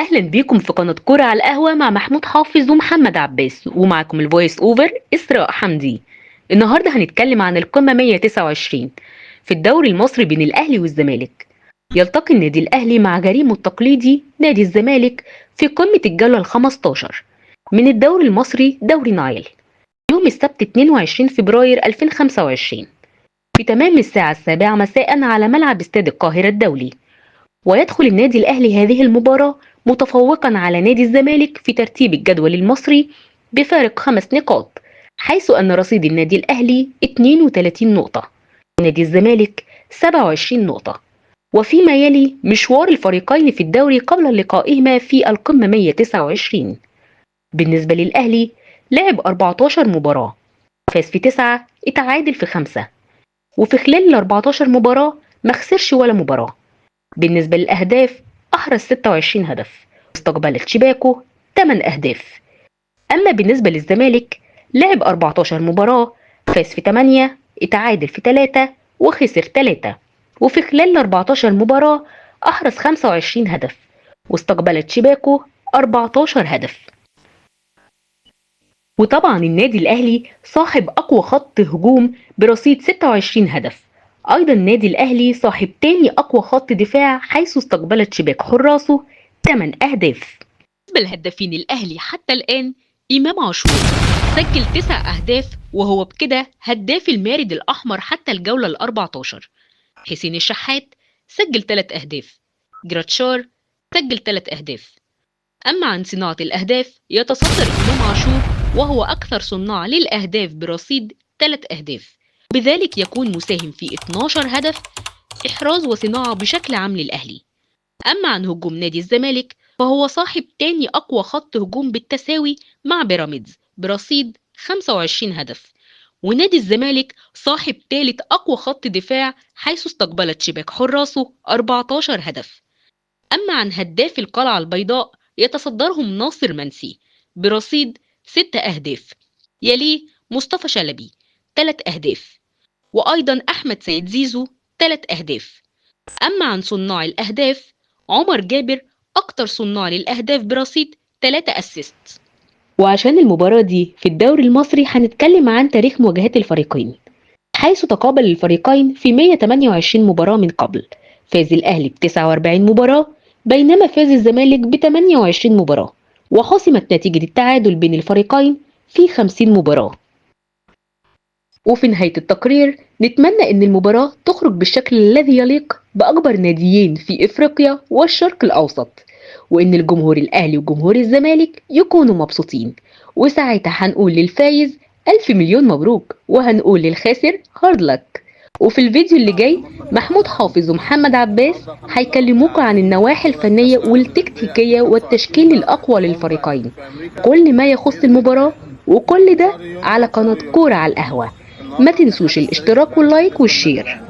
اهلا بيكم في قناة كورة على القهوة مع محمود حافظ ومحمد عباس، ومعكم الفويس اوفر اسراء حمدي. النهاردة هنتكلم عن القمة 129 في الدوري المصري بين الاهلي والزمالك. يلتقي النادي الاهلي مع جريمه التقليدي نادي الزمالك في قمة الجولة ال15 من الدوري المصري دوري نايل يوم السبت 22 فبراير 2025 في تمام الساعة 7 مساء على ملعب استاد القاهرة الدولي. ويدخل النادي الأهلي هذه المباراة متفوقا على نادي الزمالك في ترتيب الجدول المصري بفارق 5 نقاط، حيث أن رصيد النادي الأهلي 32 نقطة ونادي الزمالك 27 نقطة. وفيما يلي مشوار الفريقين في الدوري قبل لقائهما في القمة 129. بالنسبة للأهلي لعب 14 مباراة، فاز في 9، اتعادل في 5، وفي خلال ال 14 مباراة ما خسرش ولا مباراة. بالنسبة للأهداف أحرز 26 هدف واستقبلت شباكه 8 أهداف. أما بالنسبة للزمالك لعب 14 مباراة، فاز في 8، اتعادل في 3 وخسر 3، وفي خلال 14 مباراة أحرز 25 هدف واستقبلت شباكه 14 هدف. وطبعا النادي الأهلي صاحب أقوى خط هجوم برصيد 26 هدف. أيضا النادي الأهلي صاحب تاني أقوى خط دفاع، حيث استقبلت شباك حراسه 8 أهداف. بالنسبة لهدافين الأهلي حتى الآن إمام عاشور سجل 9 أهداف، وهو بكده هداف المارد الأحمر حتى الجولة ال14. حسين الشحات سجل 3 أهداف، جراتشار سجل 3 أهداف. أما عن صناعة الأهداف يتصدر إمام عاشور، وهو أكثر صناع للأهداف برصيد 3 أهداف، بذلك يكون مساهم في 12 هدف إحراز وصناعة بشكل عام للأهلي. أما عن هجوم نادي الزمالك فهو صاحب تاني أقوى خط هجوم بالتساوي مع بيراميدز برصيد 25 هدف، ونادي الزمالك صاحب ثالث أقوى خط دفاع، حيث استقبلت شباك حراسه 14 هدف. أما عن هداف القلعة البيضاء يتصدرهم ناصر منسي برصيد 6 أهداف، يليه مصطفى شلبي 3 أهداف، وأيضا أحمد سيد زيزو 3 أهداف. أما عن صناع الأهداف عمر جابر أكتر صناع للأهداف برصيد 3 أسيست. وعشان المباراة دي في الدوري المصري هنتكلم عن تاريخ مواجهات الفريقين، حيث تقابل الفريقين في 128 مباراة من قبل. فاز الأهلي ب 49 مباراة، بينما فاز الزمالك ب 28 مباراة، وحسمت نتيجة التعادل بين الفريقين في 50 مباراة. وفي نهاية التقرير نتمنى أن المباراة تخرج بالشكل الذي يليق بأكبر ناديين في إفريقيا والشرق الأوسط، وأن الجمهور الأهلي وجمهور الزمالك يكونوا مبسوطين، وساعتها هنقول للفايز ألف مليون مبروك، وهنقول للخاسر هارد لك. وفي الفيديو اللي جاي محمود حافظ ومحمد عباس هيكلموكوا عن النواحي الفنية والتكتيكية والتشكيل الأقوى للفريقين، كل ما يخص المباراة، وكل ده على قناة كورة على القهوة. ما تنسوش الاشتراك واللايك والشير.